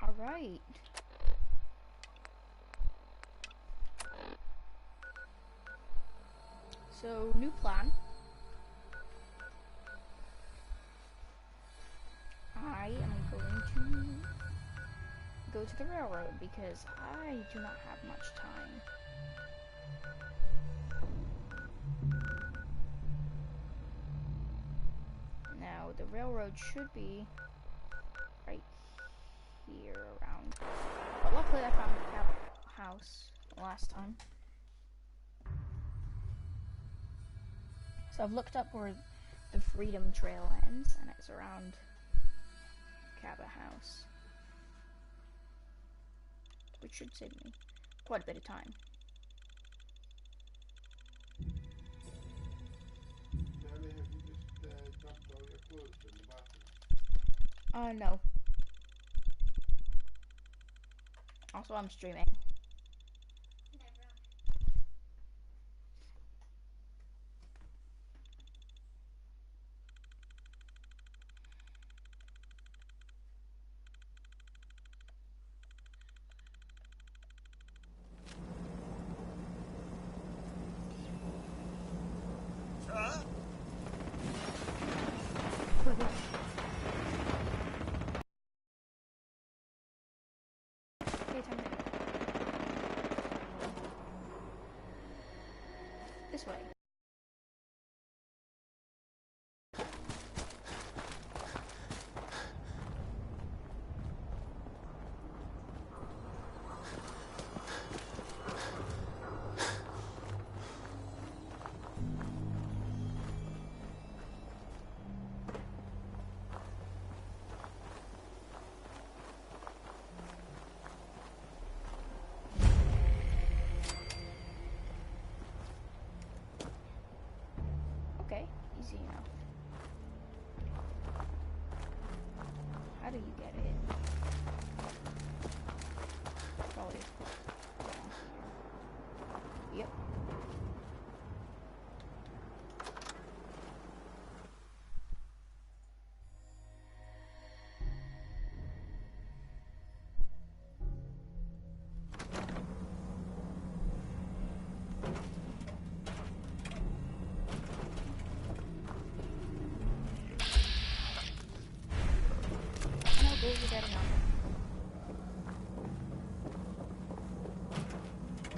Alright. So, new plan. I am going to go to the railroad because I do not have much time. Now, the railroad should be right here around. But luckily I found a house last time. So I've looked up where the Freedom Trail ends, and it's around Cabot House. Which should save me quite a bit of time. Danny, have you just dumped all your clothes in the bathroom? No. Also, I'm streaming. This way. Okay, easy enough. How do you get it? Probably down here. Yep.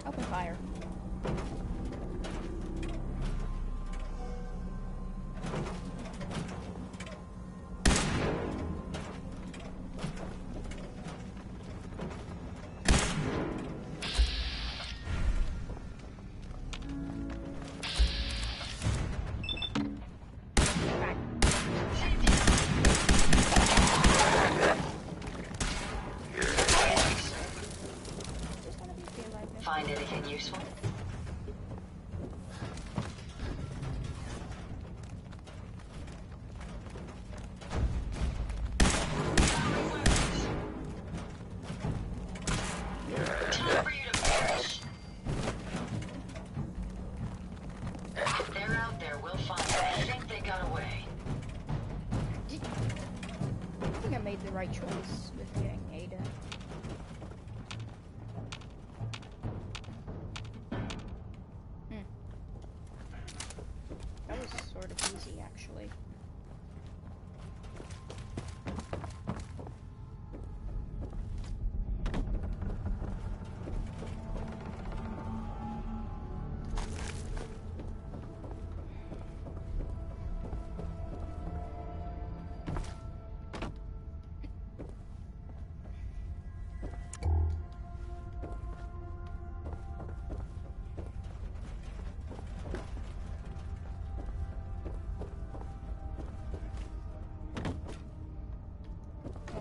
Open fire. Find anything useful? Time for you to perish. If they're out there, we'll find them. I think they got away. I think I made the right choice with getting Ada. That was sort of easy, actually.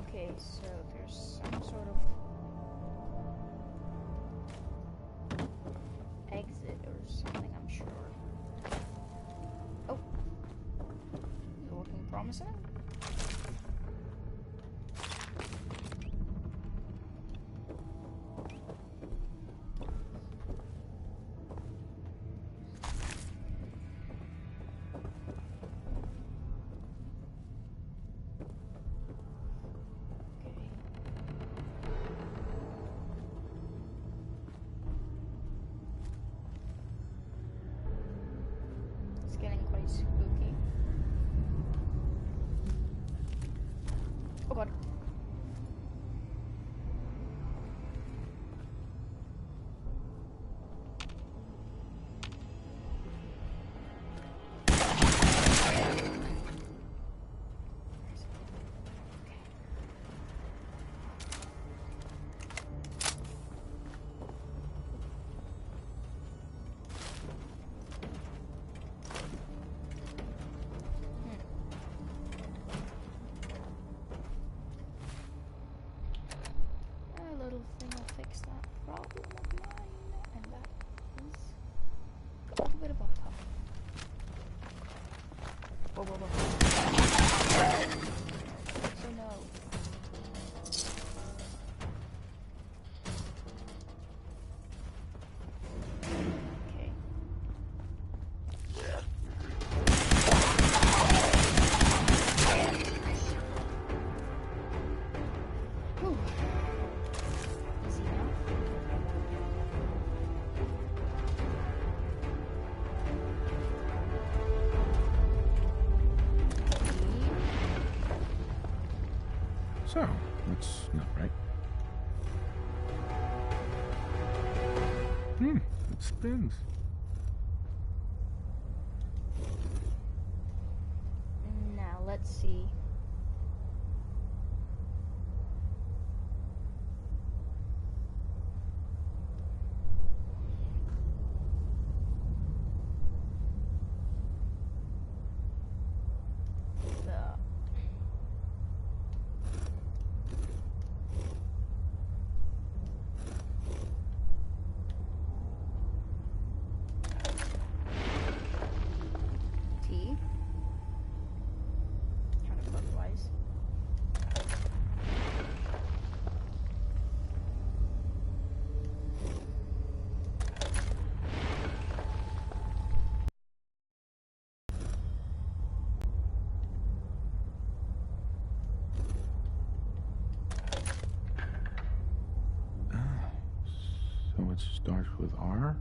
Okay, so there's some sort of exit or something, I'm sure. Oh, you're looking promising. What? Little thing will fix that problem of mine, and that is a little bit of butter. Whoa, whoa, whoa. So no. Okay. Whew. Easy enough. So, that's not right. It spins. Now let's see. T. Counterclockwise. So it starts with R?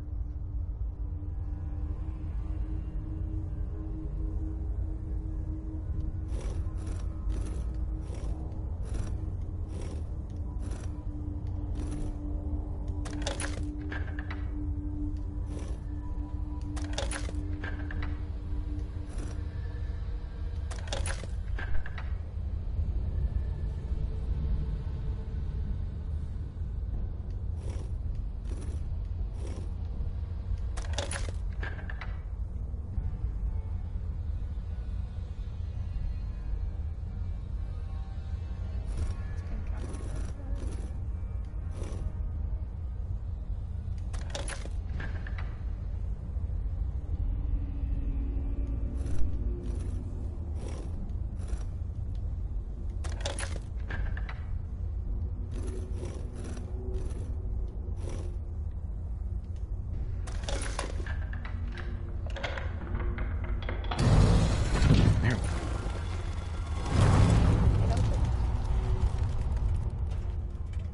There.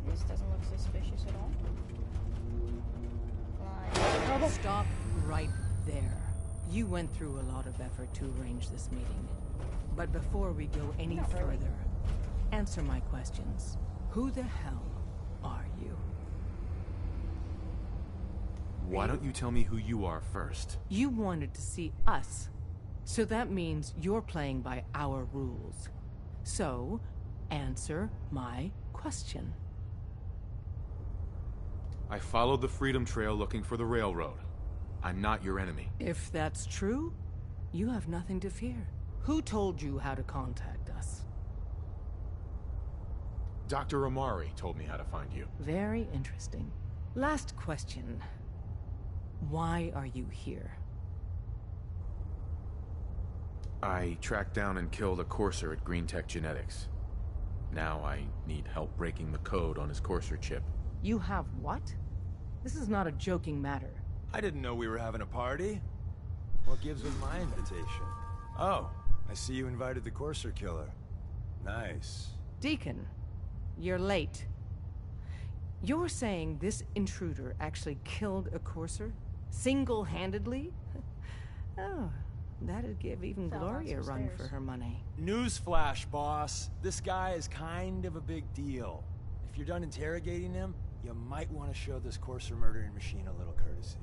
This doesn't look suspicious at all. Fly. Stop right there. You went through a lot of effort to arrange this meeting. But before we go any Not really. further, answer my questions. Who the hell are you? Why don't you tell me who you are first? You wanted to see us. So that means you're playing by our rules. So, answer my question. I followed the Freedom Trail looking for the railroad. I'm not your enemy. If that's true, you have nothing to fear. Who told you how to contact us? Dr. Amari told me how to find you. Very interesting. Last question. Why are you here? I tracked down and killed a courser at Green Tech Genetics. Now I need help breaking the code on his courser chip. You have what? This is not a joking matter. I didn't know we were having a party. What gives with my invitation? Oh, I see you invited the Courser killer. Nice. Deacon, you're late. You're saying this intruder actually killed a courser? Single-handedly? Oh, That'd give even Fell Gloria a down some run for stairs. her money. Newsflash, boss. This guy is kind of a big deal. If you're done interrogating him, you might want to show this Courser murdering machine a little courtesy.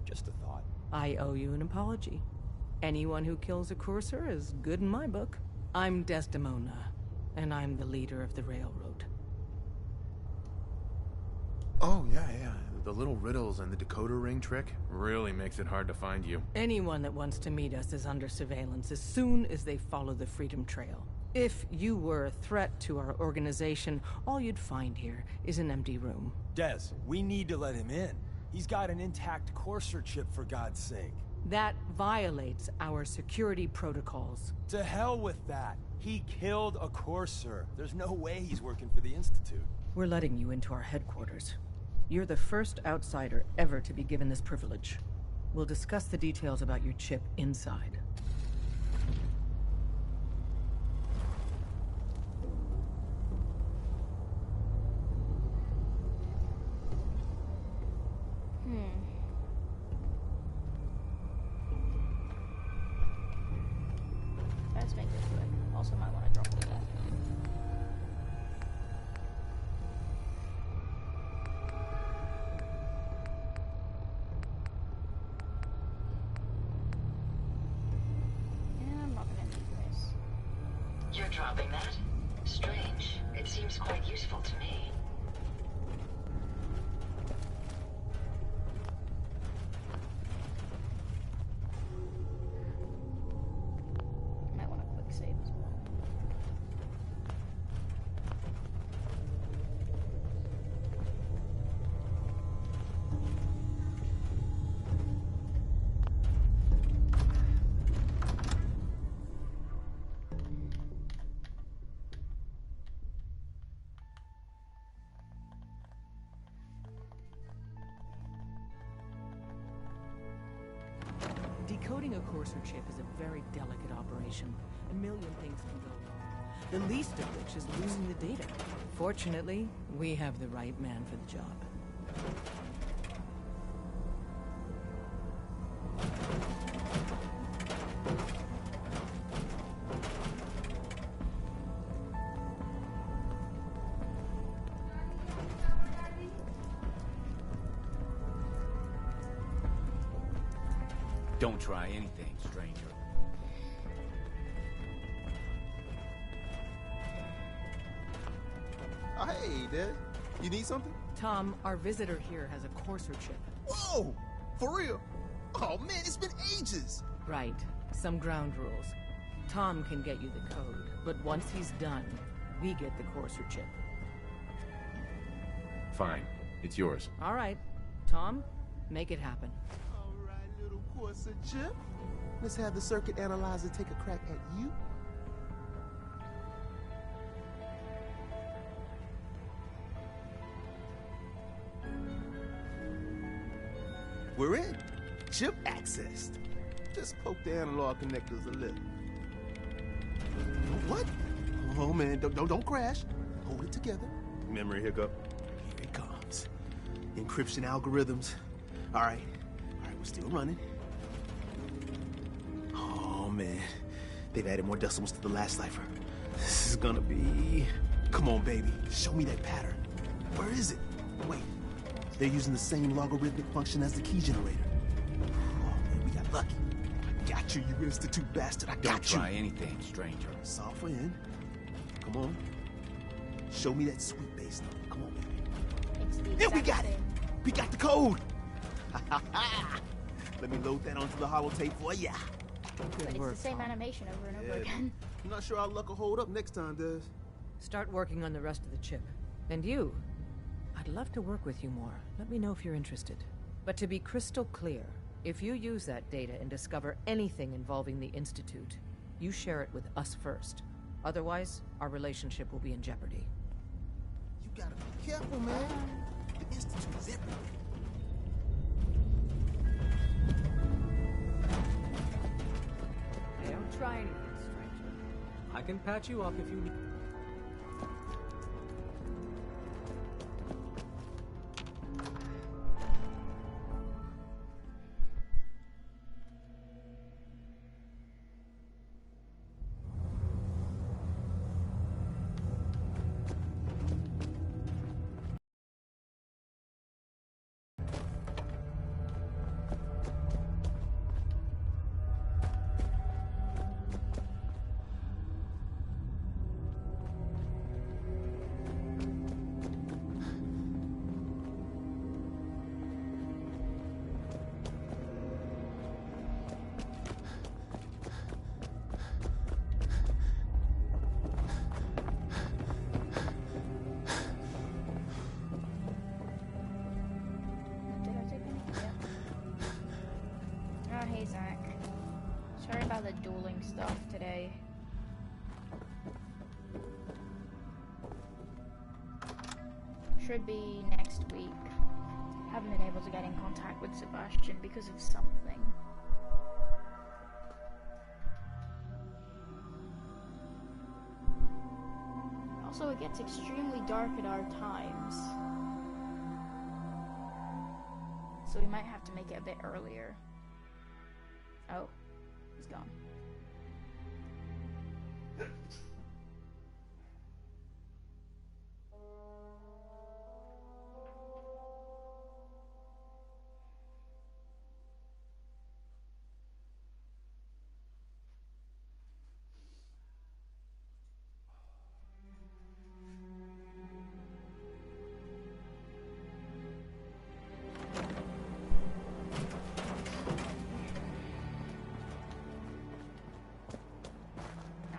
Just a thought. I owe you an apology. Anyone who kills a courser is good in my book. I'm Desdemona, and I'm the leader of the railroad. Oh, yeah. The little riddles and the decoder ring trick really makes it hard to find you. Anyone that wants to meet us is under surveillance as soon as they follow the Freedom Trail. If you were a threat to our organization, all you'd find here is an empty room. Des, we need to let him in. He's got an intact Courser chip, for God's sake. That violates our security protocols. To hell with that. He killed a Courser. There's no way he's working for the Institute. We're letting you into our headquarters. You're the first outsider ever to be given this privilege. We'll discuss the details about your chip inside. Let's make this quick. Also might want to drop the wall. And I'm not gonna need this. You're dropping that? Strange. It seems quite useful to me. Might want a quick save as well. Decoding a Courser chip is a very delicate operation. A million things can go wrong. The least of which is losing the data. Fortunately, we have the right man for the job. Don't try anything, stranger. Oh, hey, Dad. You need something? Tom, our visitor here has a Courser chip. Whoa! For real? Oh, man, it's been ages! Right. Some ground rules. Tom can get you the code, but once he's done, we get the Courser chip. Fine. It's yours. All right. Tom, make it happen. All right, little Courser chip. Let's have the circuit analyzer take a crack at you. We're in. Chip accessed. Just poke the analog connectors a little. What? Oh man, don't crash. Hold it together. Memory hiccup. Here it comes. Encryption algorithms. All right, we're still running. Oh man, they've added more decimals to the last cipher. This is gonna be... Come on, baby. Show me that pattern. Where is it? Wait. They're using the same logarithmic function as the key generator. Oh, man, we got lucky. I got you, you Institute bastard. I Don't got you. try anything, stranger. Software in. Come on. Show me that sweet bass number. Come on, baby. It's the Yeah, we exact got it. same. We got the code. Let me load that onto the holotape for ya. But it's the same animation over and over again. I'm not sure our luck will hold up next time, Des. Start working on the rest of the chip. And you, I'd love to work with you more. Let me know if you're interested. But to be crystal clear, if you use that data and discover anything involving the Institute, you share it with us first. Otherwise, our relationship will be in jeopardy. You gotta be careful, man. The Institute is everywhere. Hey, don't try anything, stranger. I can patch you up if you need. dueling stuff today. Should be next week. Haven't been able to get in contact with Sebastian because of something. Also, it gets extremely dark at our times. So we might have to make it a bit earlier. Oh, he's gone.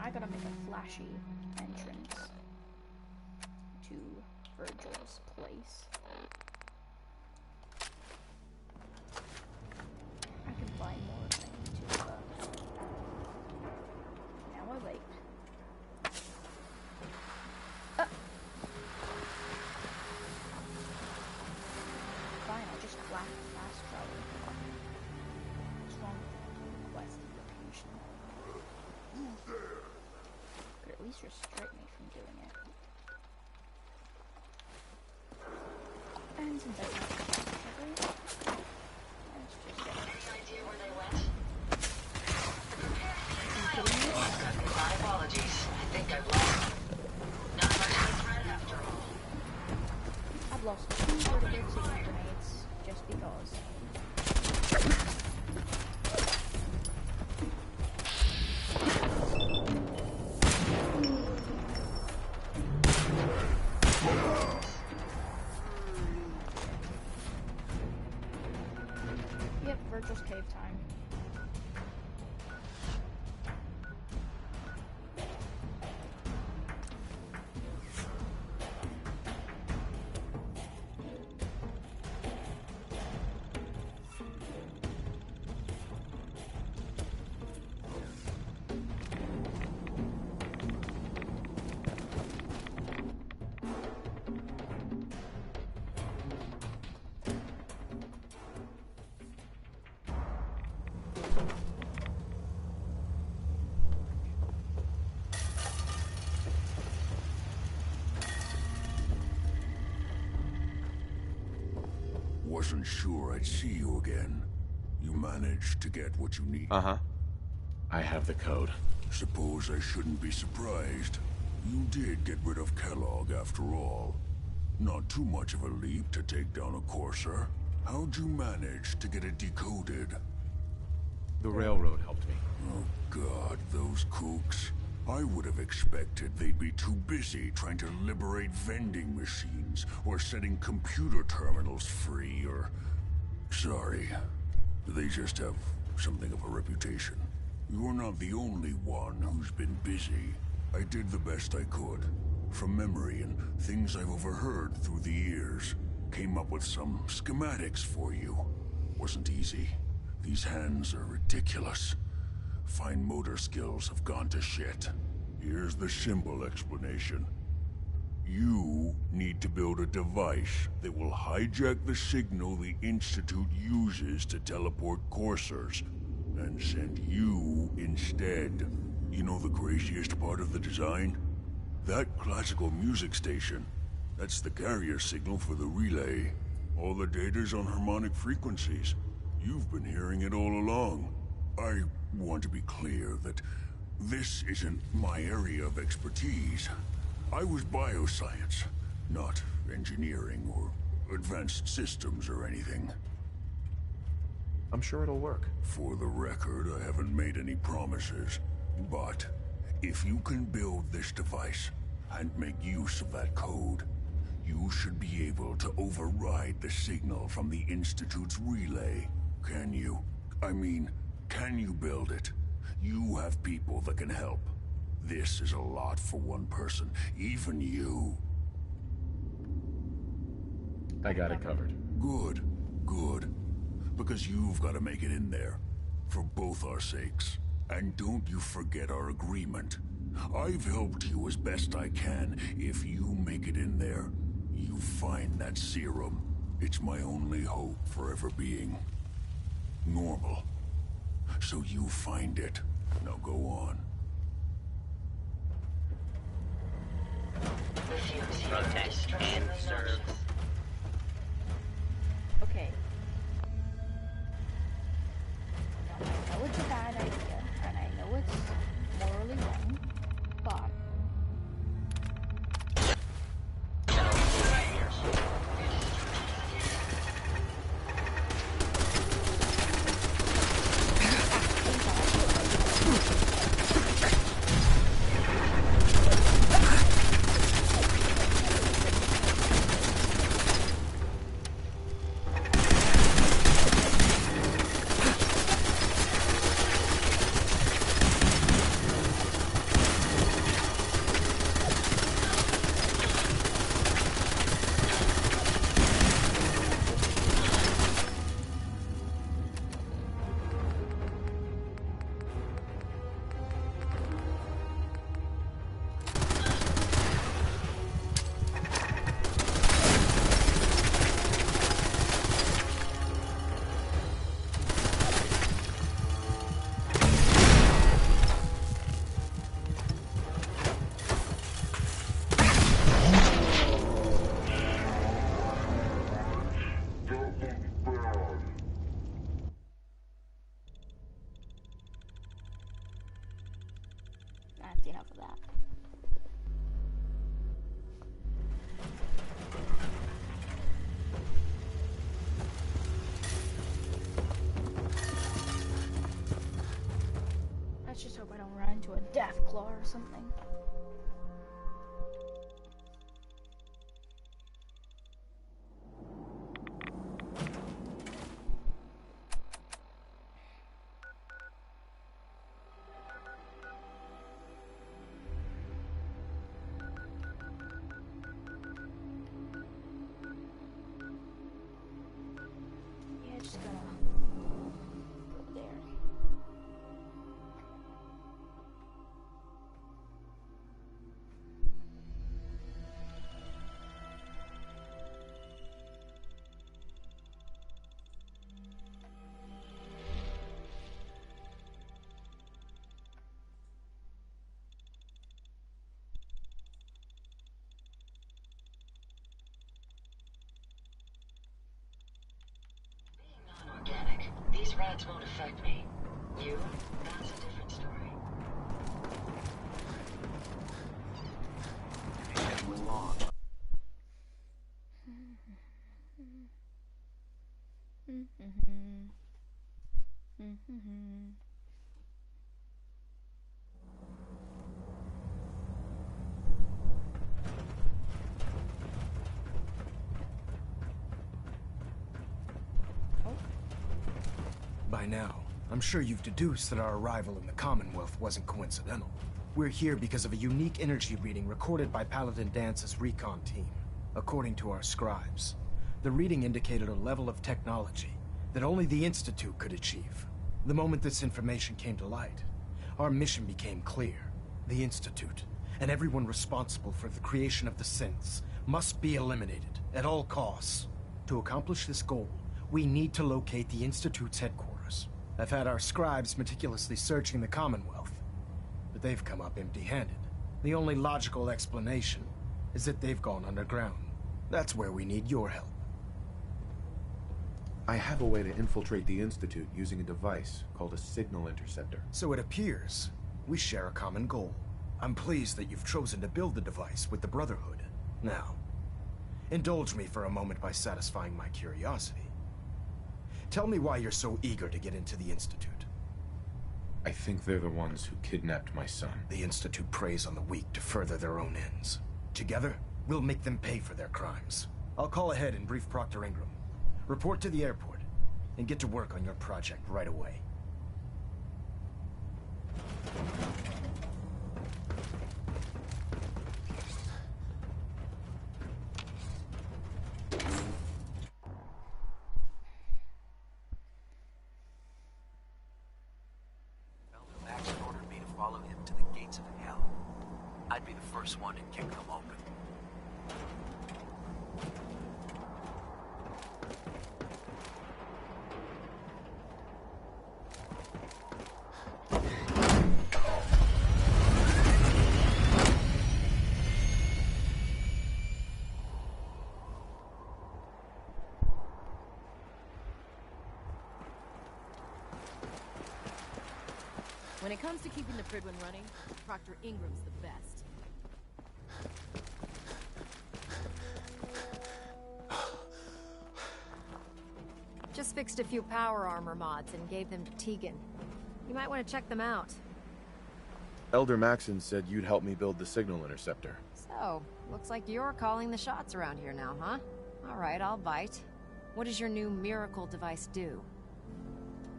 I gotta make a flashy entrance to Virgil's place. I can find more things too, but now I wait. Fine, I'll just fast travel. What's wrong with the quest location? Could at least restrict me from doing it. And since I can't let's just go. Any idea where they went? My apologies. I think I've lost them. Not much of a threat after all. I've lost 2 vertical signal grenades just because. Yep, Virgil's cave time. Wasn't sure I'd see you again. You managed to get what you need. Uh-huh. I have the code. Suppose I shouldn't be surprised. You did get rid of Kellogg after all. Not too much of a leap to take down a Courser. How'd you manage to get it decoded? The railroad helped me. Oh God, those kooks. I would have expected they'd be too busy trying to liberate vending machines or setting computer terminals free or... Sorry. They just have something of a reputation. You're not the only one who's been busy. I did the best I could. From memory and things I've overheard through the years. Came up with some schematics for you. Wasn't easy. These hands are ridiculous. Fine motor skills have gone to shit. Here's the simple explanation. You need to build a device that will hijack the signal the Institute uses to teleport coursers, and send you instead. You know the craziest part of the design? That classical music station. That's the carrier signal for the relay. All the data's on harmonic frequencies. You've been hearing it all along. I want to be clear that this isn't my area of expertise. I was bioscience, not engineering or advanced systems or anything. I'm sure it'll work. For the record, I haven't made any promises. But if you can build this device and make use of that code, you should be able to override the signal from the Institute's relay. Can you? I mean, can you build it? You have people that can help. This is a lot for one person, even you. I got it covered. Good, good. Because you've got to make it in there. For both our sakes. And don't you forget our agreement. I've helped you as best I can. If you make it in there, you find that serum. It's my only hope for ever being normal. So you find it. Now go on. The fumes here are Protect distressingly and serve. nauseous. Okay. Now, I know it's a bad idea, and I know it's morally wrong, but that's enough of that. Let's just hope I don't run into a death claw or something. Yeah, just gonna go there. Non-organic. These rats won't affect me. You? That's a different story. By now, I'm sure you've deduced that our arrival in the Commonwealth wasn't coincidental. We're here because of a unique energy reading recorded by Paladin Dance's recon team. According to our scribes, the reading indicated a level of technology that only the Institute could achieve. The moment this information came to light, our mission became clear. The Institute, and everyone responsible for the creation of the synths, must be eliminated at all costs. To accomplish this goal, we need to locate the Institute's headquarters. I've had our scribes meticulously searching the Commonwealth, but they've come up empty-handed. The only logical explanation is that they've gone underground. That's where we need your help. I have a way to infiltrate the Institute using a device called a signal interceptor. So it appears we share a common goal. I'm pleased that you've chosen to build the device with the Brotherhood. Now, indulge me for a moment by satisfying my curiosity. Tell me why you're so eager to get into the Institute. I think they're the ones who kidnapped my son. The Institute preys on the weak to further their own ends. Together, we'll make them pay for their crimes. I'll call ahead and brief Proctor Ingram. Report to the airport, and get to work on your project right away. gates of hell. I'd be the first one to kick them open. When it comes to keeping the Prydwen running, Proctor Ingram's the best. Just fixed a few power armor mods and gave them to Tegan. You might want to check them out. Elder Maxon said you'd help me build the signal interceptor. So, looks like you're calling the shots around here now, huh? Alright, I'll bite. What does your new miracle device do?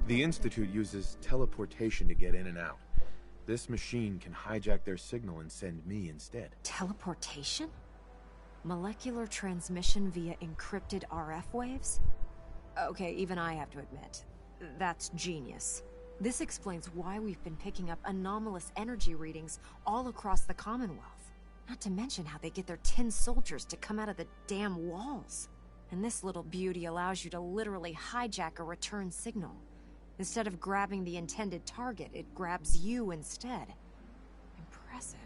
The Institute uses teleportation to get in and out. This machine can hijack their signal and send me instead. Teleportation? Molecular transmission via encrypted RF waves? Okay, even I have to admit, that's genius. This explains why we've been picking up anomalous energy readings all across the Commonwealth. Not to mention how they get their tin soldiers to come out of the damn walls. And this little beauty allows you to literally hijack a return signal. Instead of grabbing the intended target, it grabs you instead. Impressive.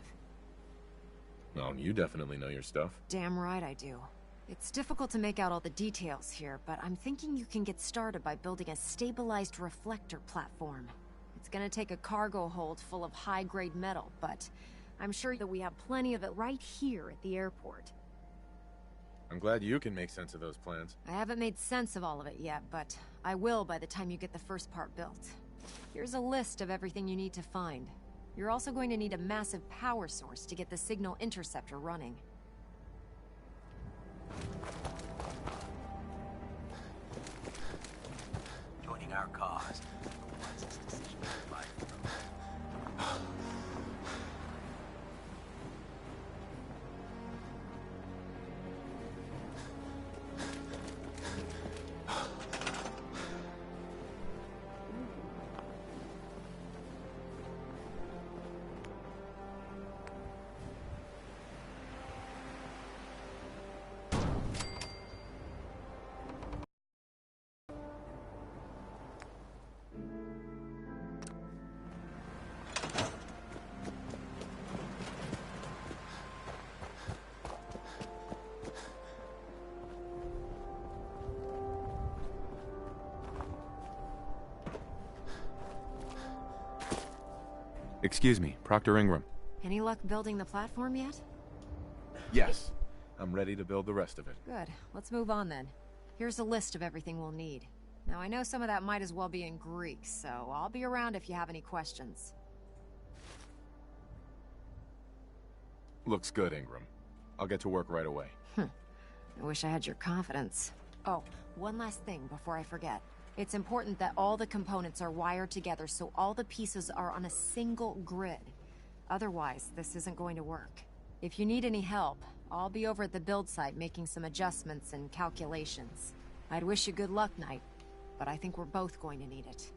Well, you definitely know your stuff. Damn right I do. It's difficult to make out all the details here, but I'm thinking you can get started by building a stabilized reflector platform. It's gonna take a cargo hold full of high-grade metal, but I'm sure that we have plenty of it right here at the airport. I'm glad you can make sense of those plans. I haven't made sense of all of it yet, but I will by the time you get the first part built. Here's a list of everything you need to find. You're also going to need a massive power source to get the signal interceptor running. Joining our cause. What's this decision like? Excuse me, Proctor Ingram. Any luck building the platform yet? Yes. I'm ready to build the rest of it. Good. Let's move on then. Here's a list of everything we'll need. Now, I know some of that might as well be in Greek, so I'll be around if you have any questions. Looks good, Ingram. I'll get to work right away. I wish I had your confidence. Oh, one last thing before I forget. It's important that all the components are wired together so all the pieces are on a single grid. Otherwise, this isn't going to work. If you need any help, I'll be over at the build site making some adjustments and calculations. I'd wish you good luck, Knight, but I think we're both going to need it.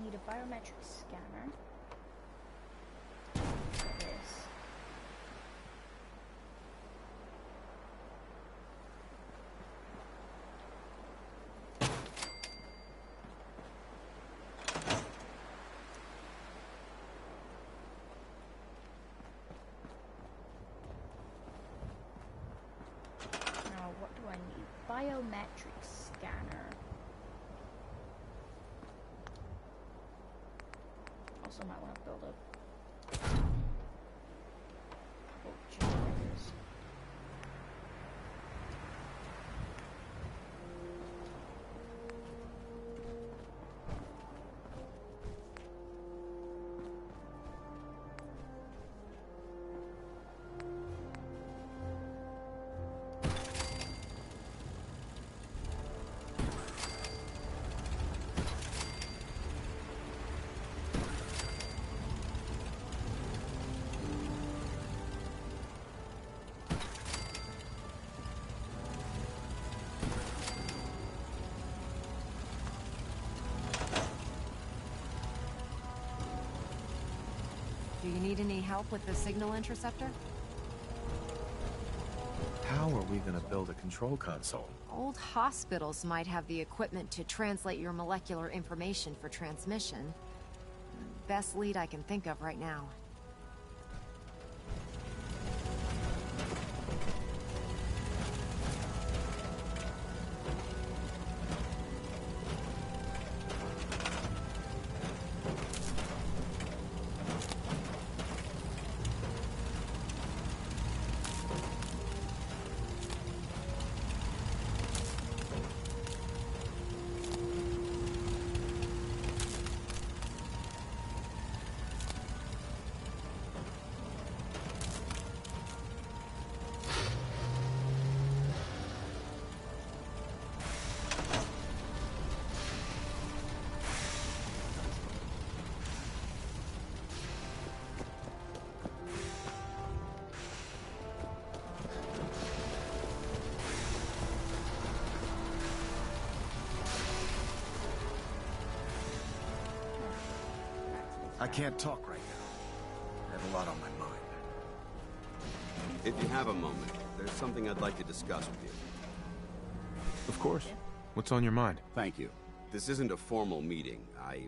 Need a biometric scanner. This. Now, what do I need? Biometric scanner. Also might want to build a couple generators. you need any help with the signal interceptor? How are we gonna build a control console? Old hospitals might have the equipment to translate your molecular information for transmission. Best lead I can think of right now. I can't talk right now. I have a lot on my mind. If you have a moment, there's something I'd like to discuss with you. Of course. What's on your mind? Thank you. This isn't a formal meeting. I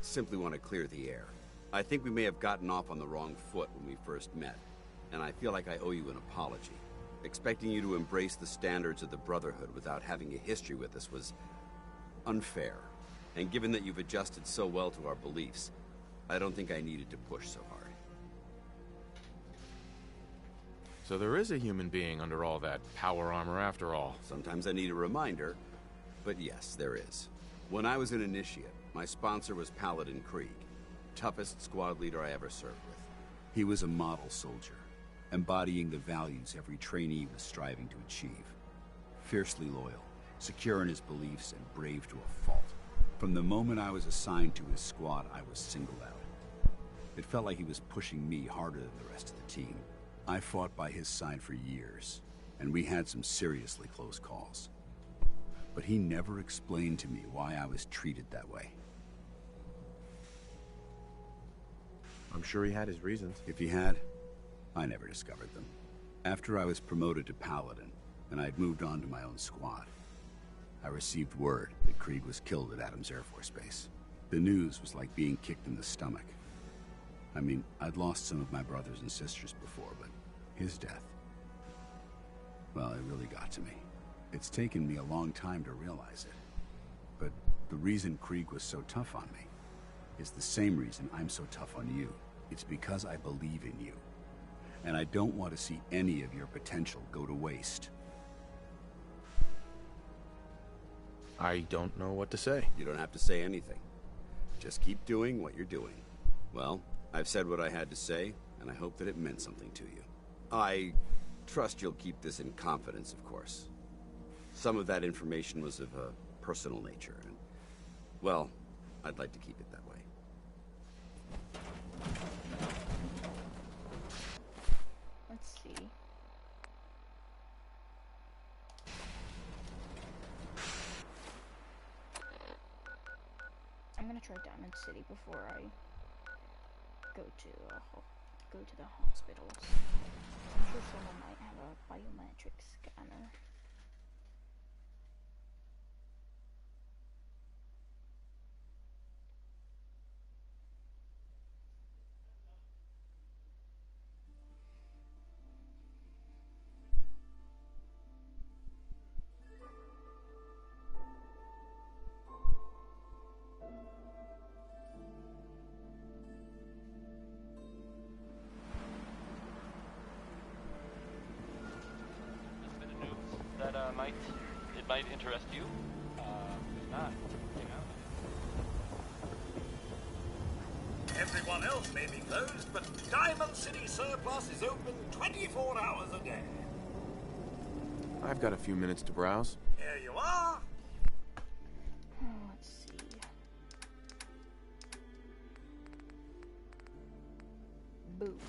simply want to clear the air. I think we may have gotten off on the wrong foot when we first met, and I feel like I owe you an apology. Expecting you to embrace the standards of the Brotherhood without having a history with us was unfair. And given that you've adjusted so well to our beliefs, I don't think I needed to push so hard. So there is a human being under all that power armor after all. Sometimes I need a reminder, but yes, there is. When I was an initiate, my sponsor was Paladin Krieg, toughest squad leader I ever served with. He was a model soldier, embodying the values every trainee was striving to achieve. Fiercely loyal, secure in his beliefs, and brave to a fault. From the moment I was assigned to his squad, I was singled out. It felt like he was pushing me harder than the rest of the team. I fought by his side for years, and we had some seriously close calls. But he never explained to me why I was treated that way. I'm sure he had his reasons. If he had, I never discovered them. After I was promoted to Paladin, and I'd moved on to my own squad, I received word that Krieg was killed at Adams Air Force Base. The news was like being kicked in the stomach. I mean, I'd lost some of my brothers and sisters before, but his death, well, it really got to me. It's taken me a long time to realize it. But the reason Krieg was so tough on me is the same reason I'm so tough on you. It's because I believe in you. And I don't want to see any of your potential go to waste. I don't know what to say. You don't have to say anything. Just keep doing what you're doing. Well, I've said what I had to say, and I hope that it meant something to you. I trust you'll keep this in confidence, of course. Some of that information was of a personal nature, and, well, I'd like to keep it that way. Let's see. I'm gonna try Diamond City before I go to the hospitals. I'm sure someone might have a biometric scanner. It might interest you. If not, you know. Everyone else may be closed, but Diamond City Surplus is open 24 hours a day. I've got a few minutes to browse. Here you are. Let's see. Boom.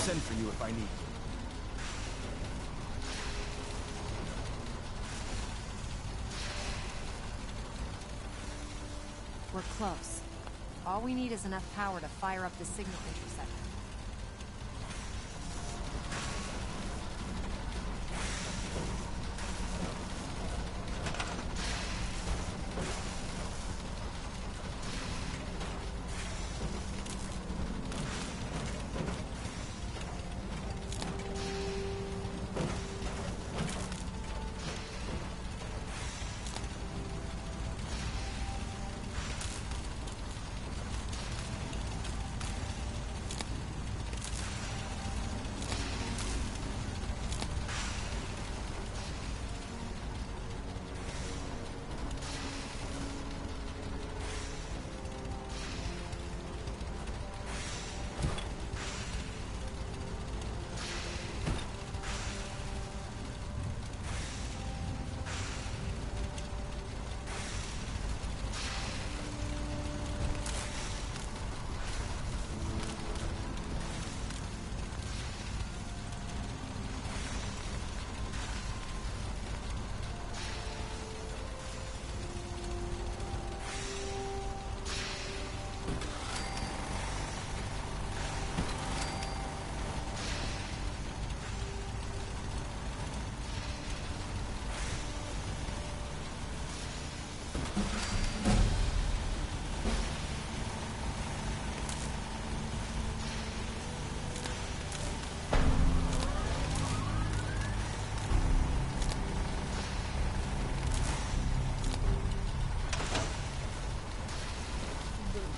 send for you if I need you. We're close. All we need is enough power to fire up the signal interceptor.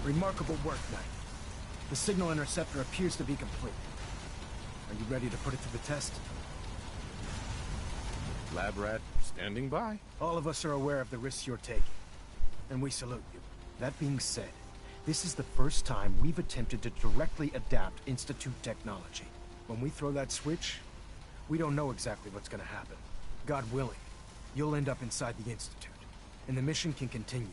Remarkable work, Knight. The signal interceptor appears to be complete. Are you ready to put it to the test? Lab rat standing by. All of us are aware of the risks you're taking, and we salute you. That being said, this is the first time we've attempted to directly adapt Institute technology. When we throw that switch, we don't know exactly what's gonna happen. God willing, you'll end up inside the Institute, and the mission can continue.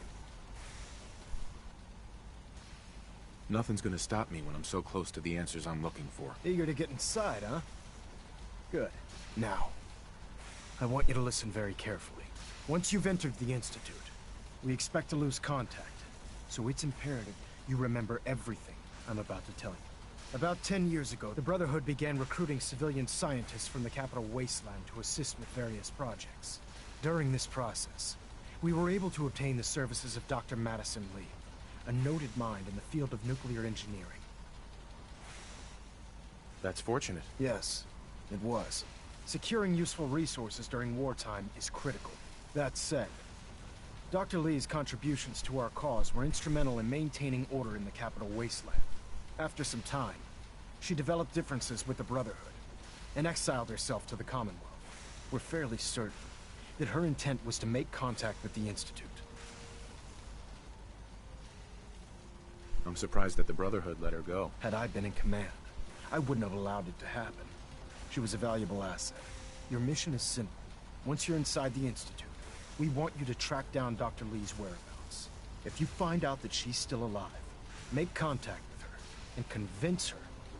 Nothing's gonna stop me when I'm so close to the answers I'm looking for. Eager to get inside, huh? Good. Now, I want you to listen very carefully. Once you've entered the Institute, we expect to lose contact, so it's imperative you remember everything I'm about to tell you. About 10 years ago, the Brotherhood began recruiting civilian scientists from the Capital Wasteland to assist with various projects. During this process, we were able to obtain the services of Dr. Madison Lee, a noted mind in the field of nuclear engineering. That's fortunate. Yes, it was. Securing useful resources during wartime is critical. That said, Dr. Lee's contributions to our cause were instrumental in maintaining order in the Capital Wasteland. After some time, she developed differences with the Brotherhood and exiled herself to the Commonwealth. We're fairly certain that her intent was to make contact with the Institute. I'm surprised that the Brotherhood let her go. Had I been in command, I wouldn't have allowed it to happen. She was a valuable asset. Your mission is simple. Once you're inside the Institute, we want you to track down Dr. Lee's whereabouts. If you find out that she's still alive, make contact with her and convince her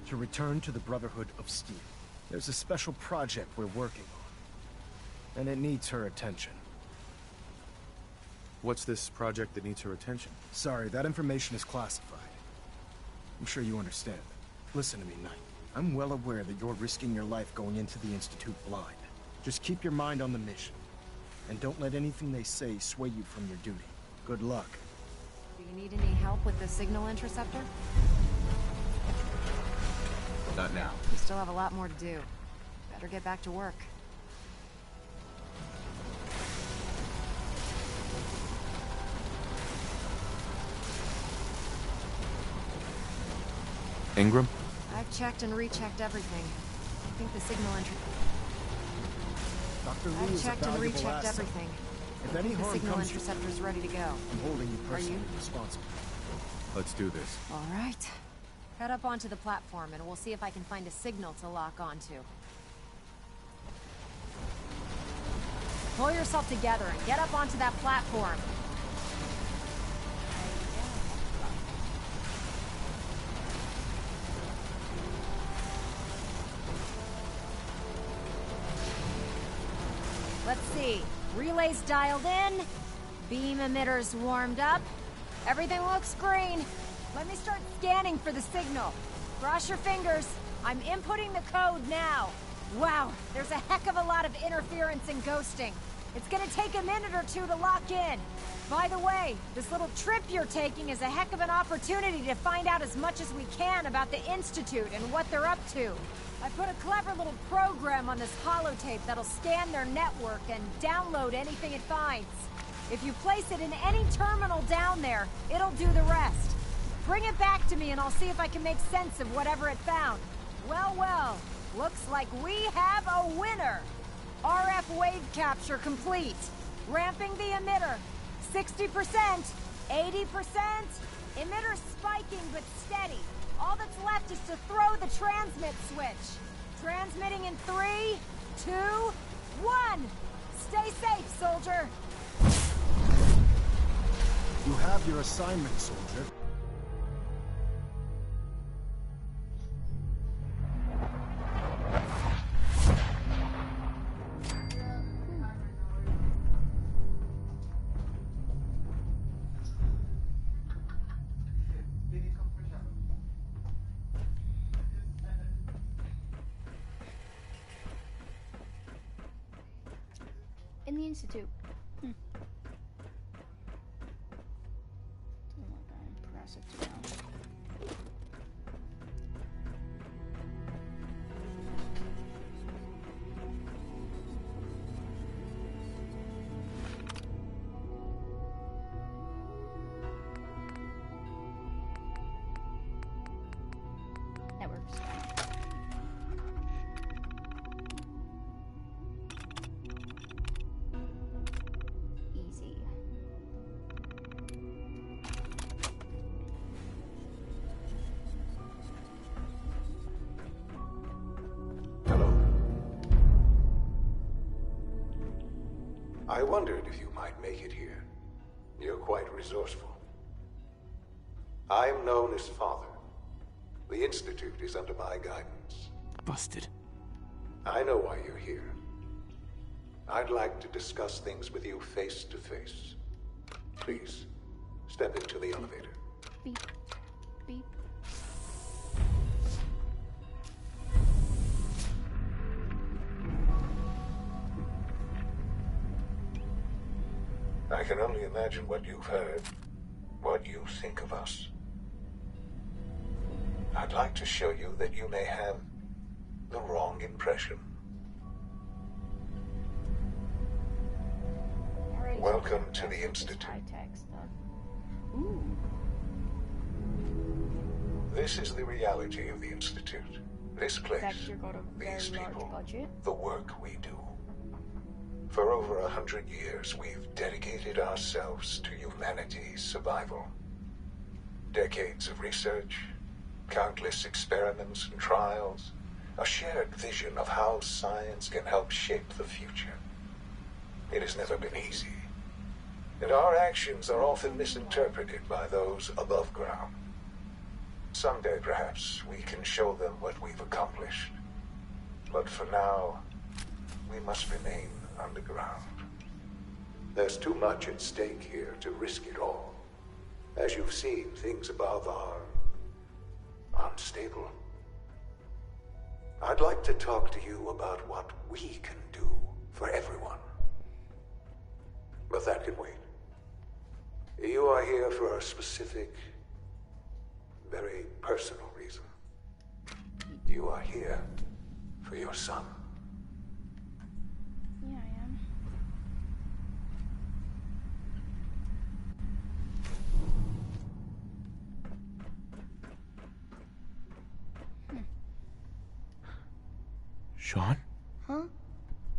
to return to the Brotherhood of Steel. There's a special project we're working on, and it needs her attention. What's this project that needs her attention? Sorry, that information is classified. I'm sure you understand. Listen to me, Knight. I'm well aware that you're risking your life going into the Institute blind. Just keep your mind on the mission, and don't let anything they say sway you from your duty. Good luck. Do you need any help with the signal interceptor? Not now. We still have a lot more to do. Better get back to work. Ingram? I've checked and rechecked everything. I think the signal Dr. Lee I've is a checked and valuable rechecked asset. everything. If any The harm signal comes to interceptor's ready to go. I'm holding you Are you? personally responsible. Let's do this. All right. Head up onto the platform and we'll see if I can find a signal to lock onto. Pull yourself together and get up onto that platform. Let's see. Relays dialed in. Beam emitters warmed up. Everything looks green. Let me start scanning for the signal. Cross your fingers. I'm inputting the code now. Wow, there's a heck of a lot of interference and ghosting. It's gonna take a minute or two to lock in. By the way, this little trip you're taking is a heck of an opportunity to find out as much as we can about the Institute and what they're up to. I put a clever little program on this holotape that'll scan their network and download anything it finds. If you place it in any terminal down there, it'll do the rest. Bring it back to me and I'll see if I can make sense of whatever it found. Well, well, looks like we have a winner. RF wave capture complete. Ramping the emitter. 60%, 80%. Emitter spiking but steady. All that's left is to throw the transmit switch. Transmitting in 3, 2, 1. Stay safe, soldier. You have your assignment, soldier. In the Institute. Doesn't look that impressive to be honest. Networks. Easy. Hello. I wondered if you might make it here. You're quite resourceful. I'm known as Father. The Institute is under my guidance. Busted. I know why you're here. I'd like to discuss things with you face to face. Please, step into the elevator. Beep. Beep. I can only imagine what you've heard, what you think of us. I'd like to show you that you may have the wrong impression. Welcome to the Institute. High-tech stuff. Ooh. This is the reality of the Institute. This place, Vector got a very these large people, budget. the work we do. For over 100 years, we've dedicated ourselves to humanity's survival. Decades of research, countless experiments and trials, a shared vision of how science can help shape the future. It has never been easy, and our actions are often misinterpreted by those above ground. Someday, perhaps, we can show them what we've accomplished. But for now, we must remain underground. There's too much at stake here to risk it all. As you've seen, things above are unstable. I'd like to talk to you about what we can do for everyone. But that can wait. You are here for a specific, very personal reason. You are here for your son. Yeah, I am. Sean? Huh?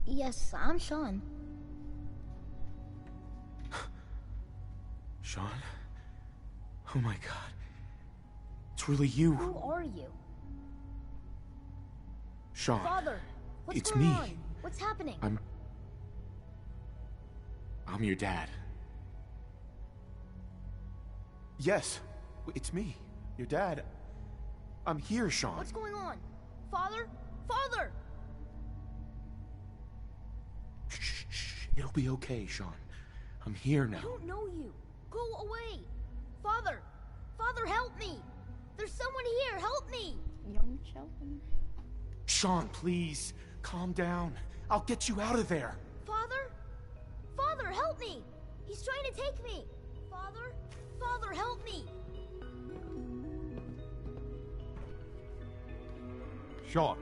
Yes, I'm Sean. Sean? Oh my god. It's really you. Who are you? Sean. Father, what's It's going me. on? What's happening? I'm your dad. Yes, it's me, your dad. I'm here, Sean. What's going on? Father? Father! Shh. It'll be okay, Sean. I'm here now. I don't know you. Go away. Father! Father, help me! There's someone here, help me! Young Sheldon. Sean, please, calm down. I'll get you out of there. Father? Father, help me! He's trying to take me! Father? Father, help me! Sean.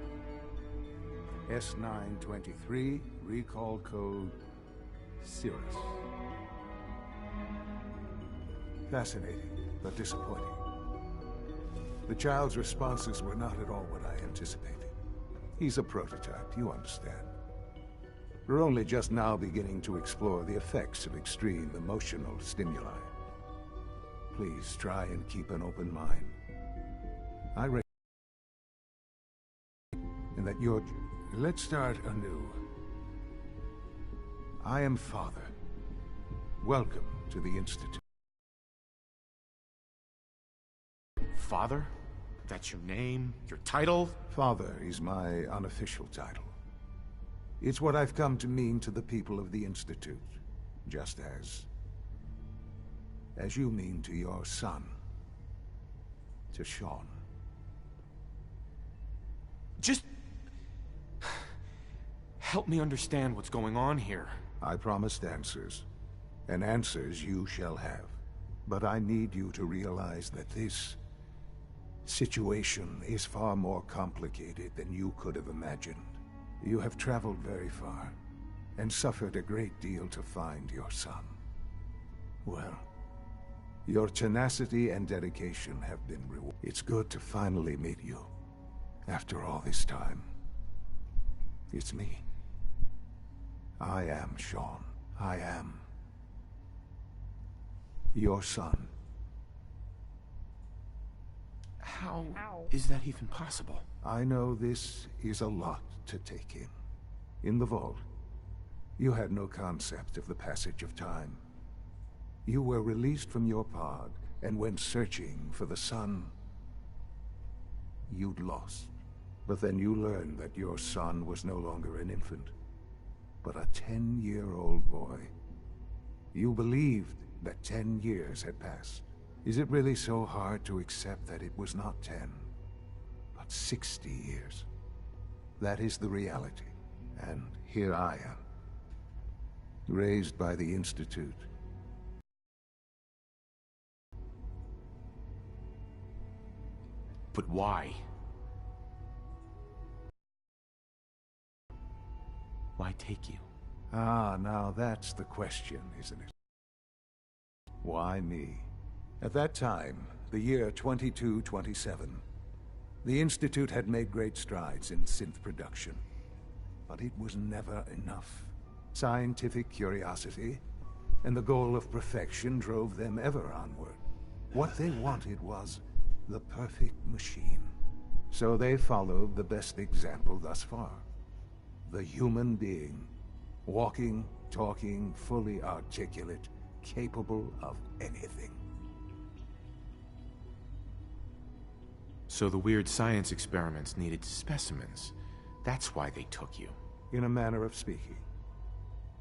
S923, recall code Cirrus. Fascinating, but disappointing. The child's responses were not at all what I anticipated. He's a prototype, you understand. We're only just now beginning to explore the effects of extreme emotional stimuli. Please try and keep an open mind. I reckon that you're... Let's start anew. I am Father. Welcome to the Institute. Father? That's your name? Your title? Father is my unofficial title. It's what I've come to mean to the people of the Institute, just as you mean to your son, to Sean. Just... help me understand what's going on here. I promised answers, and answers you shall have. But I need you to realize that this situation is far more complicated than you could have imagined. You have traveled very far, and suffered a great deal to find your son. Well, your tenacity and dedication have been rewarded. It's good to finally meet you, after all this time. It's me. I am Sean. I am your son. How is that even possible? I know this is a lot to take in. In the vault, you had no concept of the passage of time. You were released from your pod and went searching for the son you'd lost. But then you learned that your son was no longer an infant, but a 10-year-old boy. You believed that 10 years had passed. Is it really so hard to accept that it was not 10, but 60 years? That is the reality, and here I am, raised by the Institute. But why? Why take you? Ah, now that's the question, isn't it? Why me? At that time, the year 2227, the Institute had made great strides in synth production. But it was never enough. Scientific curiosity and the goal of perfection drove them ever onward. What they wanted was the perfect machine. So they followed the best example thus far. The human being. Walking, talking, fully articulate, capable of anything. So the weird science experiments needed specimens. That's why they took you. In a manner of speaking.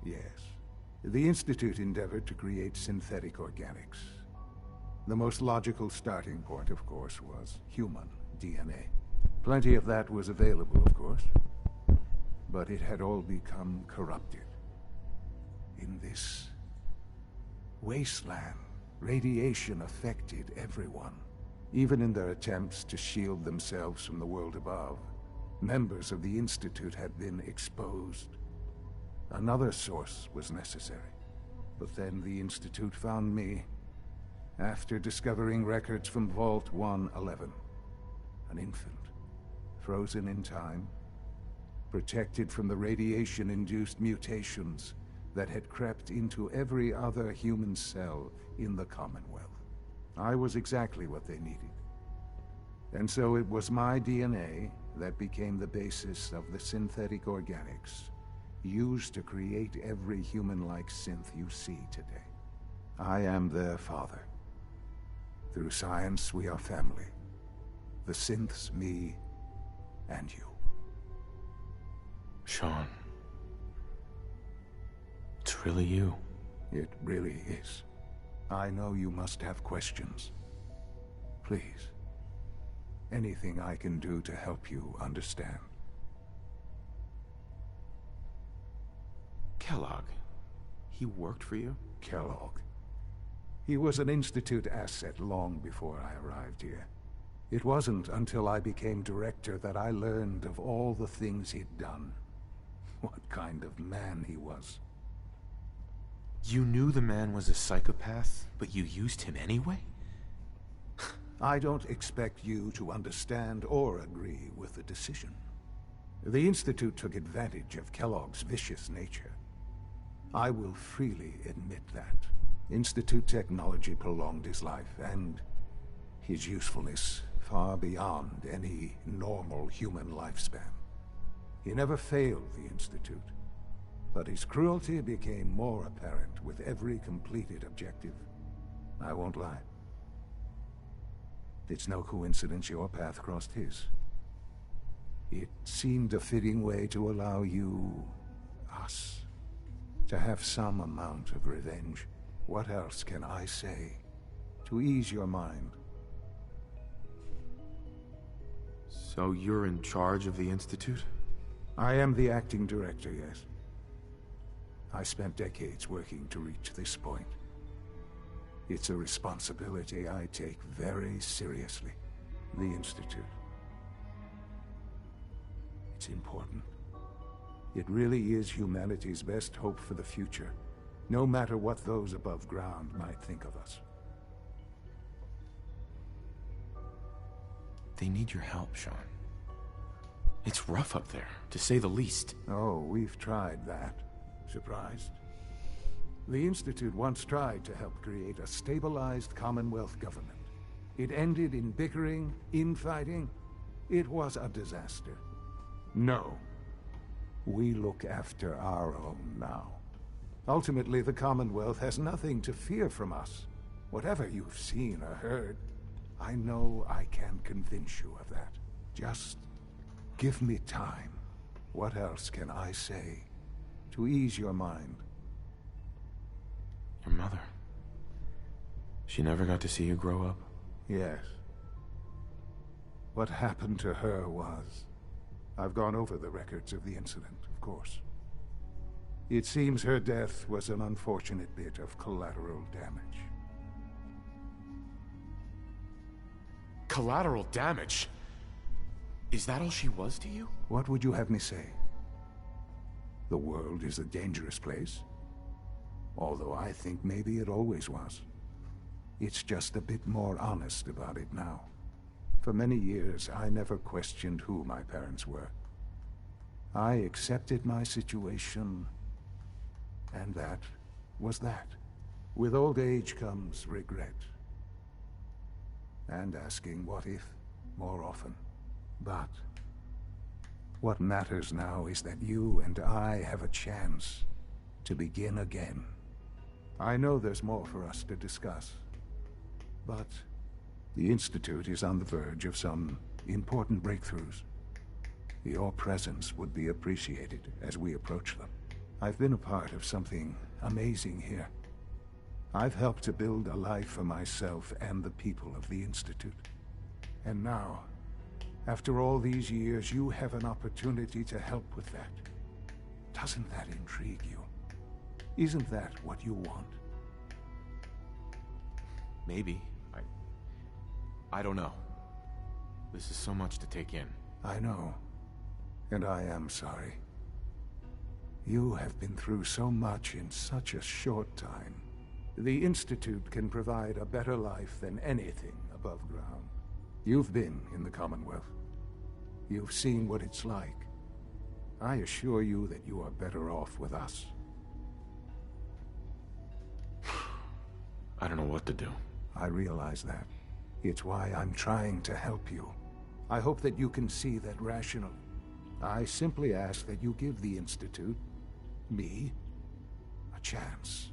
Yes. The Institute endeavored to create synthetic organics. The most logical starting point, of course, was human DNA. Plenty of that was available, of course. But it had all become corrupted. In this wasteland, radiation affected everyone. Even in their attempts to shield themselves from the world above, members of the Institute had been exposed. Another source was necessary. But then the Institute found me, after discovering records from Vault 111. An infant, frozen in time, protected from the radiation-induced mutations that had crept into every other human cell in the Commonwealth. I was exactly what they needed. And so it was my DNA that became the basis of the synthetic organics used to create every human-like synth you see today. I am their father. Through science, we are family. The synths, me, and you. Sean. It's It's really you. It really is. I know you must have questions. Please. Anything I can do to help you understand. Kellogg. He worked for you? Kellogg. He was an Institute asset long before I arrived here. It wasn't until I became director that I learned of all the things he'd done. What kind of man he was. You knew the man was a psychopath, but you used him anyway? I don't expect you to understand or agree with the decision. The Institute took advantage of Kellogg's vicious nature. I will freely admit that. Institute technology prolonged his life, and his usefulness far beyond any normal human lifespan. He never failed the Institute, but his cruelty became more apparent with every completed objective. I won't lie. It's no coincidence your path crossed his. It seemed a fitting way to allow you, us, to have some amount of revenge. What else can I say to ease your mind? So you're in charge of the Institute? I am the acting director, yes. I spent decades working to reach this point. It's a responsibility I take very seriously. The Institute. It's important. It really is humanity's best hope for the future, no matter what those above ground might think of us. They need your help, Sean. It's rough up there, to say the least. Oh, we've tried that. Surprised? The Institute once tried to help create a stabilized Commonwealth government. It ended in bickering, infighting. It was a disaster. No. We look after our own now. Ultimately, the Commonwealth has nothing to fear from us. Whatever you've seen or heard, I know I can convince you of that. Just give me time. What else can I say to ease your mind? Your mother. She never got to see you grow up? Yes. What happened to her was... I've gone over the records of the incident, of course. It seems her death was an unfortunate bit of collateral damage. Collateral damage? Is that all she was to you? What would you have me say? The world is a dangerous place. Although I think maybe it always was. It's just a bit more honest about it now. For many years, I never questioned who my parents were. I accepted my situation, and that was that. With old age comes regret. And asking what if more often. But what matters now is that you and I have a chance to begin again. I know there's more for us to discuss, but the Institute is on the verge of some important breakthroughs. Your presence would be appreciated as we approach them. I've been a part of something amazing here. I've helped to build a life for myself and the people of the Institute. And now, after all these years, you have an opportunity to help with that. Doesn't that intrigue you? Isn't that what you want? Maybe. I don't know. This is so much to take in. I know. And I am sorry. You have been through so much in such a short time. The Institute can provide a better life than anything above ground. You've been in the Commonwealth. You've seen what it's like. I assure you that you are better off with us. I don't know what to do. I realize that. It's why I'm trying to help you. I hope that you can see that rationally. I simply ask that you give the Institute, me, a chance.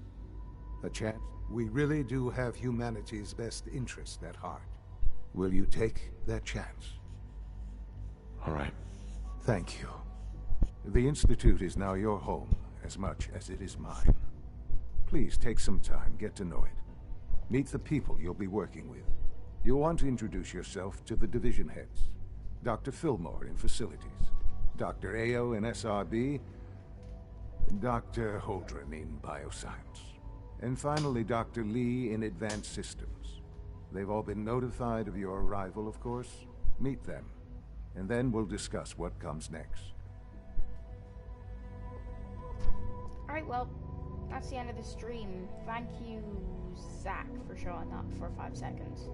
A chance. We really do have humanity's best interest at heart. Will you take that chance? All right. Thank you. The Institute is now your home as much as it is mine. Please take some time, get to know it. Meet the people you'll be working with. You'll want to introduce yourself to the division heads. Dr. Fillmore in Facilities, Dr. Ayo in SRB, Dr. Holdren in Bioscience, and finally Dr. Lee in Advanced Systems. They've all been notified of your arrival, of course. Meet them, and then we'll discuss what comes next. Alright, well, that's the end of the stream. Thank you, Zach, for showing up for 5 seconds.